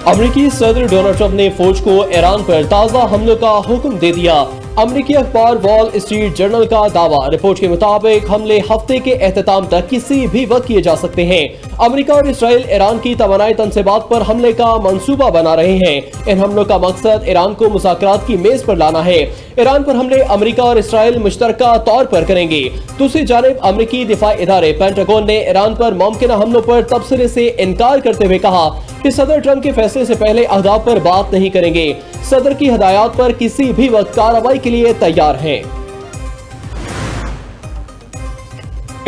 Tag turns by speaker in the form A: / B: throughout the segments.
A: अमेरिकी सदर Donald Trump ने फौज को ईरान पर ताज़ा हमलों का हुक्म दे दिया। अमेरिकी अखबार वॉल स्ट्रीट जर्नल का दावा। रिपोर्ट के मुताबिक हमले हफ्ते के एहतिताम तक किसी भी वक्त किए जा सकते हैं। अमेरिका और इसराइल ईरान की तवानाई तनसीबात पर हमले का मंसूबा बना रहे हैं। इन हमलों का मकसद ईरान को मुज़ाकरात की मेज पर लाना है। ईरान पर हमले अमेरिका और इसराइल मुश्तरका तौर पर करेंगे। दूसरी जानिब अमेरिकी दिफाई इदारे पेंटागन ने ईरान पर मुमकिन हमलों पर तबसरे से इनकार करते हुए कहा कि सदर ट्रंप के फैसले से पहले अहदाफ पर बात नहीं करेंगे। सदर की हदायत पर किसी भी वक्त कार्रवाई के लिए तैयार हैं।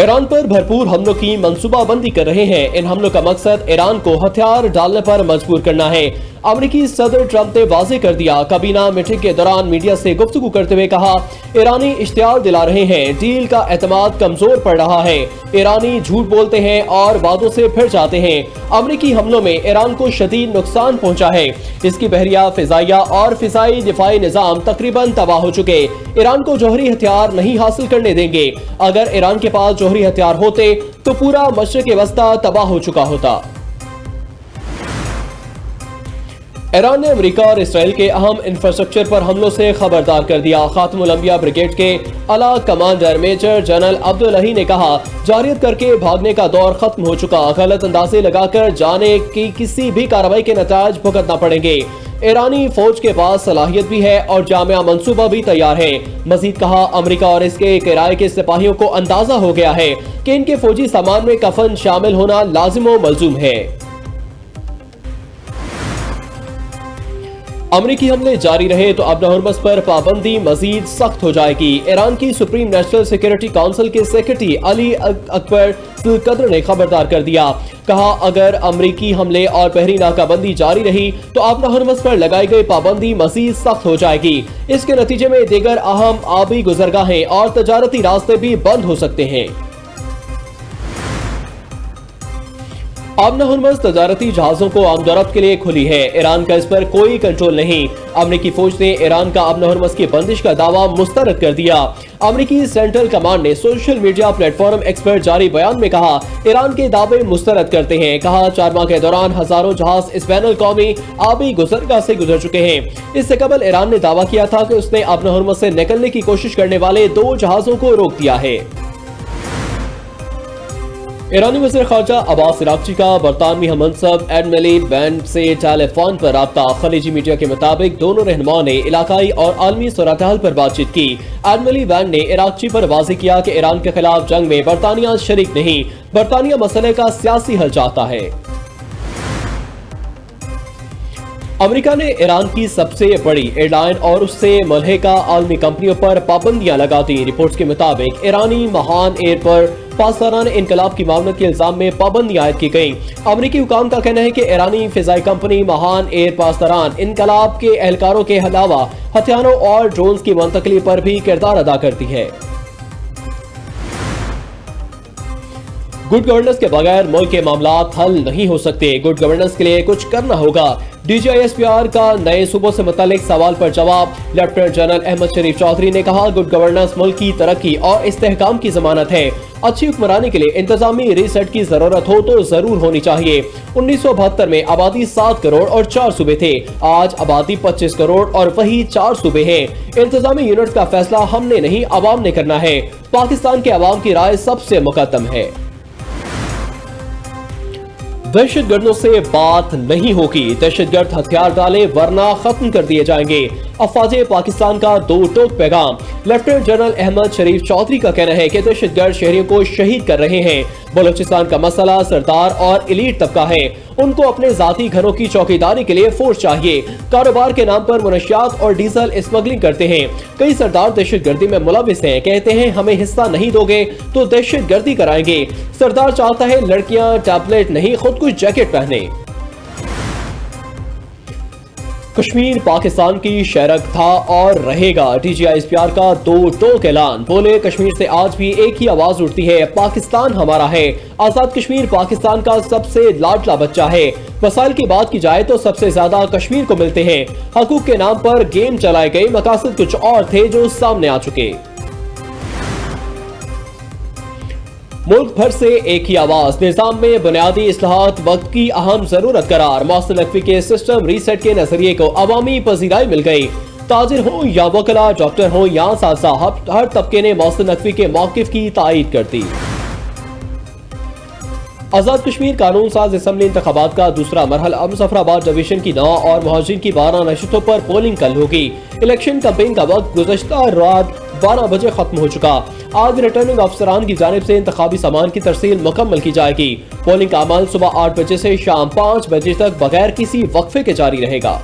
A: ईरान पर भरपूर हमलों की मंसूबाबंदी कर रहे हैं। इन हमलों का मकसद ईरान को हथियार डालने पर मजबूर करना है। अमेरिकी सदर ट्रंप ने वाजे कर दिया। काबीना मीटिंग के दौरान मीडिया से गुफ्तगू करते हुए कहा, ईरानी इश्तियार दिला रहे हैं, डील का एतमाद कमजोर पड़ रहा है। ईरानी झूठ बोलते हैं और वादों से फिर जाते हैं। अमेरिकी हमलों में ईरान को शदीद नुकसान पहुंचा है। इसकी बहरिया, फिजाइया और फिजाई दिफाई निजाम तकरीबन तबाह हो चुके। ईरान को जौहरी हथियार नहीं हासिल करने देंगे। अगर ईरान के पास जौहरी हथियार होते तो पूरा मशरिक वस्ता तबाह हो चुका होता। ईरान ने अमेरिका और इसराइल के अहम इंफ्रास्ट्रक्चर पर हमलों से खबरदार कर दिया। खातमुल अंबिया ब्रिगेड के आला कमांडर मेजर जनरल अब्दुल्लाही ने कहा, जारियत करके भागने का दौर खत्म हो चुका। गलत अंदाजे लगाकर जाने की किसी भी कार्रवाई के नताज भुगतना पड़ेंगे। ईरानी फौज के पास सलाहियत भी है और जामिया मंसूबा भी तैयार है। मजीद कहा, अमेरिका और इसके किराए के सिपाहियों को अंदाजा हो गया है कि इनके फौजी सामान में कफन शामिल होना लाजिम व मलजूम है। अमेरिकी हमले जारी रहे तो अब होर्मुज़ पर पाबंदी मजीद सख्त हो जाएगी। ईरान की सुप्रीम नेशनल सिक्योरिटी काउंसिल के सेक्रेटरी अली अकबर कद्र ने खबरदार कर दिया। कहा, अगर अमेरिकी हमले और बहरी नाकाबंदी जारी रही तो अब होर्मुज़ पर लगाई गई पाबंदी मजीद सख्त हो जाएगी। इसके नतीजे में दीगर अहम आबी गुजरगाहें और तजारती रास्ते भी बंद हो सकते हैं। अब होर्मुज़ तजारती जहाजों को आमदोरफ्त के लिए खुली है। ईरान का इस पर कोई कंट्रोल नहीं। अमेरिकी फौज ने ईरान का अब होर्मुज़ की बंदिश का दावा मुस्तरद कर दिया। अमेरिकी सेंट्रल कमांड ने सोशल मीडिया प्लेटफॉर्म एक्स पर जारी बयान में कहा, ईरान के दावे मुस्तरद करते हैं। कहा, 4 माह के दौरान हजारों जहाज इस बैनुल कौमी आबी गुजरगाह से गुजर चुके हैं। इससे कबल ईरान ने दावा किया था कि उसने अब होर्मुज़ से निकलने की कोशिश करने वाले 2 जहाजों को रोक दिया है। ईरानी वज़ीर ख़ारजा अब्बास अराग़ची का बरतानवी हममंसब एडमिरल वैन से टेलीफोन पर राब्ता। खलीजी मीडिया के मुताबिक दोनों रहनुमाओं ने इलाकाई और आलमी सूरत-ए-हाल पर बातचीत की। एडमिरल वैन ने अराग़ची पर वाज़ेह किया कि ईरान के खिलाफ जंग में बरतानिया शरीक नहीं, बरतानिया मसले का सियासी हल चाहता है। अमेरिका ने ईरान की सबसे बड़ी एयरलाइन और उससे मुल्हिका आलमी कंपनियों पर पाबंदियां लगा दी। रिपोर्ट्स के मुताबिक ईरानी महान एयर पर पासदारान इनकलाब की मामलत के इल्जाम में पाबंदी आयद की गई। अमेरिकी हुकाम का कहना है कि ईरानी फिजाई कंपनी महान एयर पासदारान इनकलाब के एहलकारों के अलावा हथियारों और ड्रोन्स की मुंतकली पर भी किरदार अदा करती है। गुड गवर्नेंस के बगैर मुल्क के मामलात हल नहीं हो सकते। गुड गवर्नेंस के लिए कुछ करना होगा। DGISPR का नए सूबों से मुतालिक सवाल पर जवाब। लेफ्टिनेंट जनरल अहमद शरीफ चौधरी ने कहा, गुड गवर्नेंस मुल्क की तरक्की और इस्तेहकाम की जमानत है। अच्छी हुक्मरानी के लिए इंतजामी रीसेट की जरूरत हो तो जरूर होनी चाहिए। 1972 में आबादी 7 करोड़ और 4 सूबे थे। आज आबादी 25 करोड़ और वही 4 सूबे हैं। इंतजामी यूनिट का फैसला हमने नहीं, अवाम ने करना है। पाकिस्तान के अवाम की राय सबसे मुकद्दम है। दहशतगर्दों से बात नहीं होगी। दहशतगर्द हथियार डाले वरना खत्म कर दिए जाएंगे। अफवाजे पाकिस्तान का 2 टोक पैगाम। लेफ्टिनेंट जनरल अहमद शरीफ चौधरी का कहना है कि दहशतगर्द शहरियों को शहीद कर रहे हैं। बलोचिस्तान का मसला सरदार और एलीट तबका है। उनको अपने जाती घरों की चौकीदारी के लिए फोर्स चाहिए। कारोबार के नाम पर मुनशियात और डीजल स्मगलिंग करते हैं। कई सरदार दहशतगर्दी में मुलविस हैं। कहते हैं हमें हिस्सा नहीं दोगे तो दहशतगर्दी कराएंगे। सरदार चाहता है लड़कियां टैबलेट नहीं, खुद कुछ जैकेट पहने। कश्मीर पाकिस्तान की शरक था और रहेगा। DGISPR का 2 टोक ऐलान। बोले, कश्मीर से आज भी एक ही आवाज उठती है, पाकिस्तान हमारा है। आजाद कश्मीर पाकिस्तान का सबसे लाडला बच्चा है। वसाइल की बात की जाए तो सबसे ज्यादा कश्मीर को मिलते हैं। हकूक के नाम पर गेम चलाए गए, मकासद कुछ और थे जो सामने आ चुके। मुल्क भर से एक ही आवाज, निजाम में बुनियादी इस्लाहात वक्त की अहम जरूरत करार। मौसम नकवी के सिस्टम रीसेट के नजरिए को अवामी पजीराई मिल गई। ताजिर हो या वकला, डॉक्टर हो या सासा, हर तबके ने मौसम नकवी के मौकिफ की तायीद कर दी। आजाद कश्मीर कानून साज असम्बली इंतखाबात का दूसरा मरहला मुजफ्फराबाद डिवीजन की 9 और मुहाजिरीन की 12 नशिस्तों पर पोलिंग कल होगी। इलेक्शन कैंपेन का वक्त गुज़श्ता रात 12 बजे खत्म हो चुका। आज रिटर्निंग अफसरान की जानिब से इंतखाबी सामान की तरसील मुकम्मल की जाएगी। पोलिंग का अमल सुबह 8 बजे से शाम 5 बजे तक बगैर किसी वक्फे के जारी रहेगा।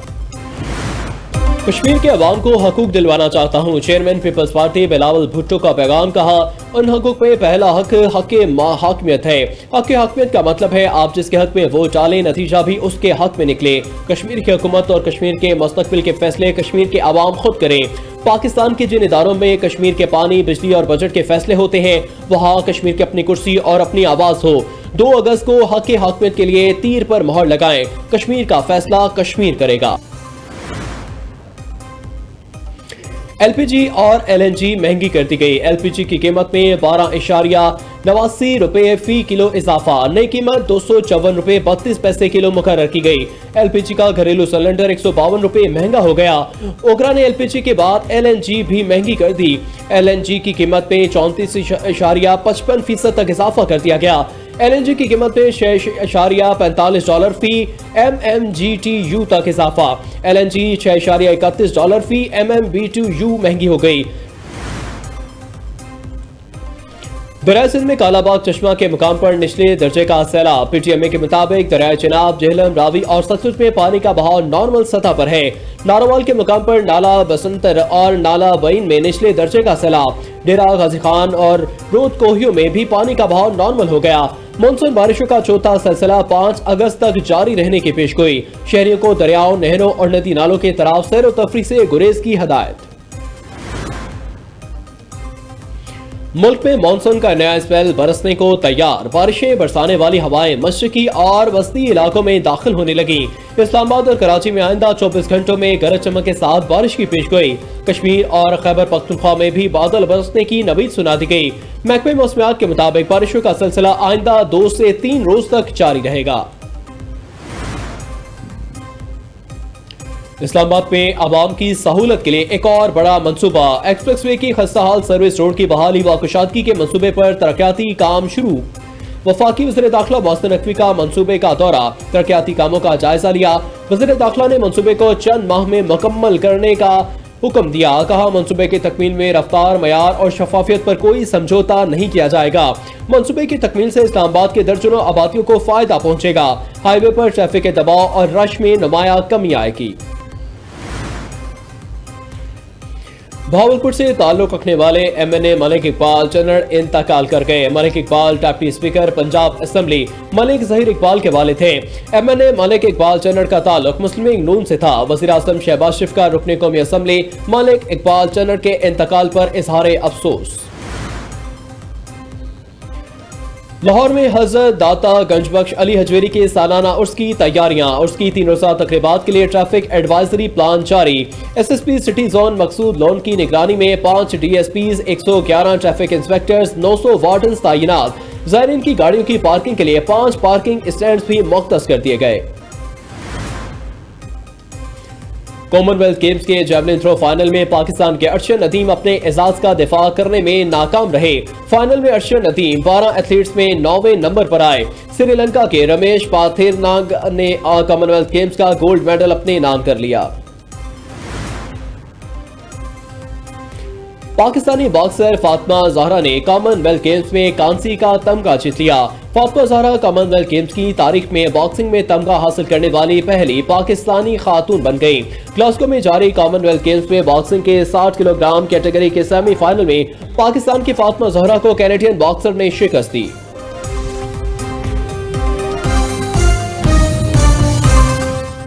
A: कश्मीर के अवाम को हकूक दिलवाना चाहता हूँ, चेयरमैन पीपल्स पार्टी बिलावल भुट्टो का पैगाम। कहा, उन हकूक में पहला हक हक हाकमियत है। हक हाकमियत का मतलब है आप जिसके हक में वोट डालें, नतीजा भी उसके हक में निकले। कश्मीर की हुकूमत और कश्मीर के मुस्तकबिल के फैसले कश्मीर के अवाम खुद करें। पाकिस्तान के जिन इदारों में कश्मीर के पानी, बिजली और बजट के फैसले होते हैं, वहाँ कश्मीर की अपनी कुर्सी और अपनी आवाज हो। 2 अगस्त को हक हाकमियत के लिए तीर पर मोहर लगाएं। कश्मीर का फैसला कश्मीर करेगा। एलपीजी और एलएनजी महंगी कर दी गई। एलपीजी की कीमत में 12.89 रुपए फी किलो इजाफा, नई कीमत 254 रुपए 32 पैसे किलो मुकर्रर की गई। एलपीजी का घरेलू सिलेंडर 152 रुपए महंगा हो गया। ओकरा ने एलपीजी के बाद एलएनजी भी महंगी कर दी। एलएनजी की कीमत में 34.55% तक इजाफा कर दिया गया। एलएनजी की कीमत में $6.45 फी MMBTU तक इजाफा। एलएनजी $6.31 फी MMBTU महंगी हो गई। दरिया सिंध में कालाबाग चश्मा के मुकाम पर निचले दर्जे का सैलाब। पीटीएमए के मुताबिक दरिया चिनाब, जेहलम, रावी और सतलुज में पानी का बहाव नॉर्मल सतह पर है। नारोवाल के मुकाम पर नाला बसंतर और नाला बईन में निचले दर्जे का सैलाब। डेरा गाजी खान और रोद कोहियों में भी पानी का बहाव नॉर्मल हो गया। मानसून बारिशों का चौथा सिलसिला 5 अगस्त तक जारी रहने की पेशगोई। शहरियों को दरियाओं, नहरों और नदी नालों के तरफ सैर व तफरीह से गुरेज की हदायत। मुल्क में मानसून का नया स्पेल बरसने को तैयार। बारिशें बरसाने वाली हवाएं मशरकी और वस्ती इलाकों में दाखिल होने लगी। इस्लामाबाद और कराची में आइंदा 24 घंटों में गरज चमक के साथ बारिश की पेशगोई। कश्मीर और खैबर पख्तूनख्वा में भी बादल बरसने की नवीद सुना दी गई। महकमे मौसमियात के मुताबिक बारिशों का सिलसिला आइंदा 2 से 3 रोज तक जारी रहेगा। इस्लामाबाद में आवाम की सहूलत के लिए एक और बड़ा मंसूबा। एक्सप्रेसवे की खस्ताहाल सर्विस रोड की बहाली व कुशादगी के मंसूबे पर तरक्याती काम शुरू। वफाकी वज़ीर दाखिला मौसम नकवी का मंसूबे का दौरा, तरक्याती कामों का जायजा लिया। वज़ीर दाखिला ने मंसूबे को चंद माह में मुकम्मल करने का हुक्म दिया। कहा, मंसूबे की तकमील में रफ्तार, मयार और शफाफियत पर कोई समझौता नहीं किया जाएगा। मंसूबे की तकमील से इस्लामाबाद के दर्जनों आबादियों को फायदा पहुंचेगा। हाईवे पर ट्रैफिक के दबाव और रश में नुमाया कमी आएगी। भावलपुर से ताल्लुक रखने वाले MNA मलिक इकबाल चन्नड़ इंतकाल कर गए। Malik Iqbal deputy speaker Punjab assembly Malik Zaheer Iqbal के वालिद थे। MNA मलिक इकबाल चन्नड़ का ताल्लुक मुस्लिम लीग नून से था। वज़ीर आज़म शहबाज शरीफ का रुकने कौमी असेंबली मलिक इकबाल चन्नड़ के इंतकाल पर इजहार अफसोस। लाहौर में हजरत दाता गंजबख्श अली हजवेरी के सालाना उर्स की तैयारियां। उर्स की 3 रोज़ा तकरीबात के लिए ट्रैफिक एडवाइजरी प्लान जारी। SSP सिटी जोन मकसूद लोन की निगरानी में 5 DSPs, 111 ट्रैफिक इंस्पेक्टर्स, 900 वार्डन्स तैनात। ज़ायरीन की गाड़ियों की पार्किंग के लिए 5 पार्किंग स्टैंड भी मुख्तस कर दिए गए। कॉमनवेल्थ गेम्स के जैवलिन थ्रो फाइनल में पाकिस्तान के अर्शद नदीम अपने एजाज का दिफा करने में नाकाम रहे। फाइनल में अर्शद नदीम 12 एथलीट्स में 9वें नंबर पर आए। श्रीलंका के रमेश पाथिरनाग ने कॉमनवेल्थ गेम्स का गोल्ड मेडल अपने नाम कर लिया। पाकिस्तानी बॉक्सर फातिमा ज़हरा ने कॉमनवेल्थ गेम्स में कांसी का तमगा जीत लिया। फातिमा ज़हरा कॉमनवेल्थ गेम्स की तारीख में बॉक्सिंग में तमगा हासिल करने वाली पहली पाकिस्तानी खातून बन गई। ग्लासगो में जारी कॉमनवेल्थ गेम्स में बॉक्सिंग के 60 किलोग्राम कैटेगरी के सेमीफाइनल में पाकिस्तान की फातिमा ज़हरा को कैनेडियन बॉक्सर ने शिकस्त दी।